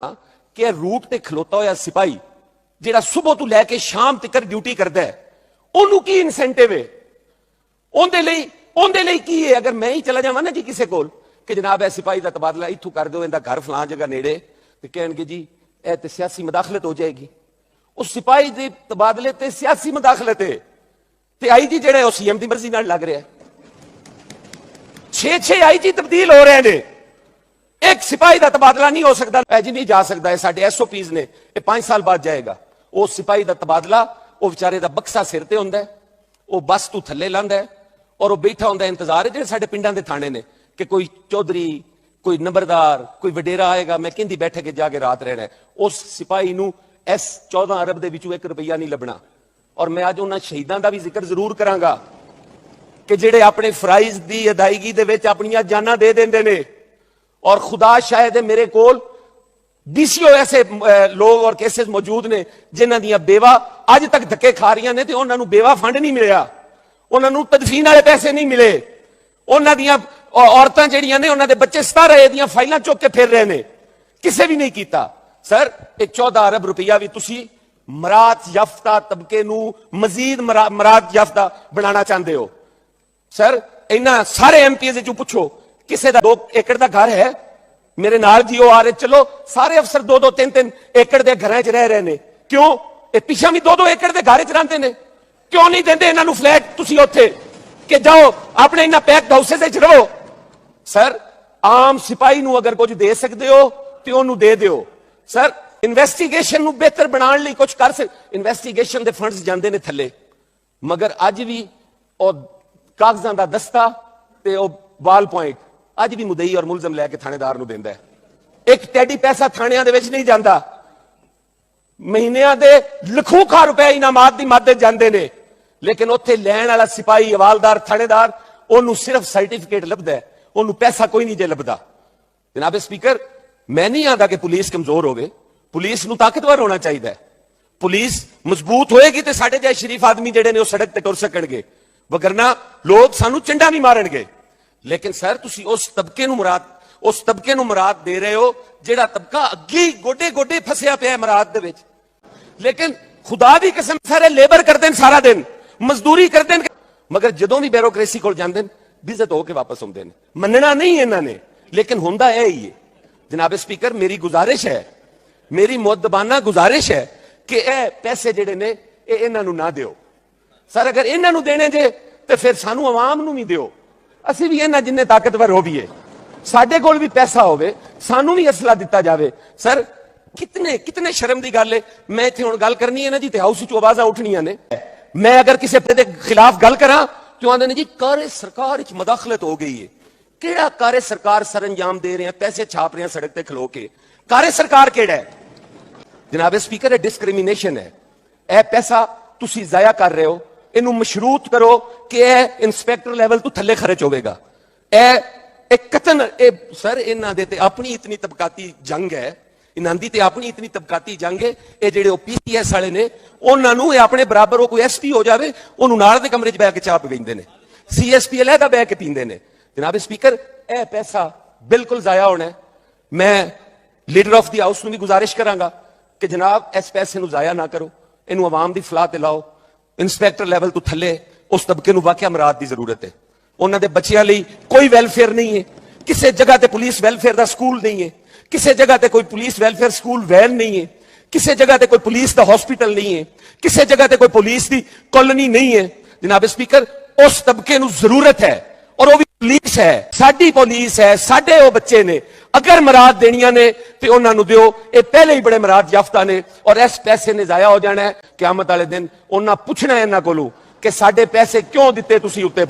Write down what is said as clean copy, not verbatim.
कि रूट ते खलोता होया सिपाही जिहड़ा सुबह तो लैके शाम तक ड्यूटी करता है, उन्होंने की इंसेंटिव है, उनके लिए की है। अगर मैं ही चला जावा ना जी किसी को कि जनाब ए सिपाही का तबादला इत्थों कर दो, इनका घर फलां जगह नेड़े, तो कहेंगे जी ए ते सियासी मुदाखलत हो जाएगी। उस सिपाही के तबादले ते सियासी मुदाखलत है, ते आई जी जेड़ा सीएम की मर्जी नाल लग रहा है। 6-6 आई जी तब्दील हो रहे हैं, एक सिपाही का तबादला नहीं हो सकता, जी नहीं जा सकता है। साडे SOPs ने 5 साल बाद जाएगा। उस सिपाही का तबादला वो बेचारे का बक्सा सिर ते हुंदा है, वो बस तू थले लांदा है और वो बैठा हुंदा है, इंतजार है। जिहड़े साडे पिंडां दे थाने ने कि कोई चौधरी, कोई नंबरदार, कोई वडेरा आएगा, मैं कहंदी बैठे के जाके रात रहना है। उस सिपाही नूं इस 14 अरब दे विचों 1 रुपया नहीं लभना। और मैं अज उन्हां शहीदां दा भी जिक्र जरूर करांगा कि जिहड़े अपने फराइज की अदायगी दे विच अपणियां जानां दे दिंदे ने। और खुदा शायद मेरे कोल DCO ऐसे लोग और केसेस मौजूद ने जिन्हां दियां बेवा अज तक धक्के खा रही ने, तो उन्हां नूं बेवा फंड नहीं मिलिया, उन्हां नूं तदफीन वाले पैसे नहीं मिले। उन्हां दियां औरतां जिहड़ियां ने, उन्हां दे बच्चे 17 दियां फाइलां चुक के फिर रहे ने, किसे भी नहीं कीता। सर एक 14 अरब रुपया भी तुसी मरात याफ्ता तबके नूं मजीद मरात याफ्ता बनाना चाहते हो। सर इन्हां सारे MPs चों पुछो, किसी का 2 एकड़ का घर है? मेरे नाल जी आ रहे, चलो सारे अफसर 2-2, 3-3 एकड़ के घर च रह रहे हैं। क्यों? पिछा भी 2-2 एकड़ के घर च रहते हैं। क्यों नहीं देंगे इन्हों फ्लैट? तुसी उत्थे कि जाओ अपने इन्हां पैक्ड हाउसेस च रहो। सर आम सिपाही नूं अगर कुछ दे सकते हो तो उन्होंने दे दिओ। सर इन्वेस्टिगेशन नूं बेहतर बनाने लिए कुछ कर सकते। इन्वेस्टिगेशन के फंड्स जाते हैं थले, मगर अज भी कागजां का दस्ता ते वाल पॉइंट अज भी मुदई और मुलजम लैके थानेदार नूं देंदा है। एक टैडी पैसा थाणियां दे विच नहीं जांदा, महीनियां दे लखों रुपए इनामात दी मदद जांदे ने, लेकिन उत्थे लैण वाला सिपाही, हवालदार, थानेदार, उन्होंने सिर्फ सर्टिफिकेट लभदा है, उन्होंने पैसा कोई नहीं जे लभदा। जनाब स्पीकर, मैं नहीं आंदा कि पुलिस कमजोर होवे, पुलिस नूं ताकतवर होना चाहिए। पुलिस मजबूत होएगी तो साडे जिहे शरीफ आदमी जिहड़े ने सड़क ते टुर सकणगे, वगरना लोग सानू चंडा नहीं मारनगे। लेकिन सर तुसी उस तबके नूं मुराद दे रहे हो जिहड़ा तबका अगे गोडे गोडे फसिया पिया मुराद दे विच। लेकिन खुदा दी कसम सारे लेबर करते हैं, सारा दिन मजदूरी करते हैं, मगर जदों भी ब्यूरोक्रेसी कोल जांदे ने बिजत होके वापस आउंदे ने। मनना नहीं इन्हां ने, लेकिन हुंदा है ही है। जनाब स्पीकर, मेरी गुजारिश है, मेरी मुअद्दबाना गुजारिश है कि ए पैसे जिहड़े ने इन्हां नूं ना दिओ। सर अगर इन्हां नूं देने जे तो फिर सानू आवाम नूं भी दिओ, असीं भी इन्हां जिन्ने ताकतवर हो भी है, साडे कोल भी पैसा होवे, सानू भी असला दिता जावे। सर कितने शर्म की गल है। मैं इत्थे हुण गल करनी है ना जी, ते हाउस चों आवाज़ां उठणियां ने। मैं अगर किसी दे खिलाफ गल करा तो आंदे ने जी कार्य सरकार च मुदाखलत हो गई है। किहड़ा कार्य सरकार सरंजाम दे रहे हैं, पैसे छाप रहे हैं सड़क ते खलो के? कार्य सरकार किहड़ा है? जनाब स्पीकर, यह डिस्क्रिमिनेशन है। यह पैसा तुसी जाया कर रहे हो, इनू मशरूत करो कि इंस्पैक्टर लेवल तो थले खर्च होगा। एक कतन सर इन्हां दे ते अपनी इतनी तबकाती जंग है, इन्हां दी ते अपनी इतनी तबकाती जंग है। ये जेडे PCS वाले ने उन्हां नूं अपने बराबर कोई SP हो जाए उन्होंने नाल दे कमरे च बह के चाह पींदे ने, CSP अलहदा बह के पींदे ने। जनाब स्पीकर, यह पैसा बिल्कुल जाया होना है। मैं लीडर ऑफ द हाउस नूं भी गुजारिश करांगा कि जनाब इस पैसे नूं जाया ना करो, इनू आवाम की फलाह ते लाओ। इंस्पैक्टर लैवल तो थले उस तबके नूं वाकई मुराद की जरूरत है। उन्हां दे बच्चियां लई कोई वेलफेयर नहीं है, किसी जगह ते पुलिस वेलफेयर का स्कूल नहीं है, किसी जगह ते कोई पुलिस वेलफेयर स्कूल वैन नहीं है, किसी जगह ते कोई पुलिस का हॉस्पिटल नहीं है, किसी जगह ते कोई पुलिस की कॉलोनी नहीं है। जनाब स्पीकर, उस तबके नूं जरूरत है, और वो भी पुलिस है, साडी पुलिस है, साडे वो बच्चे ने। अगर मुराद देनियां ने तो उन्होंने दिओ, ये पहले ही बड़े मुराद याफ्ता ने, और इस पैसे ने जाया हो जाना है। क़यामत वाले दिन उन्हां पुछना है इन्हां कोलों कि साडे पैसे क्यों दिते तुसीं उत्ते।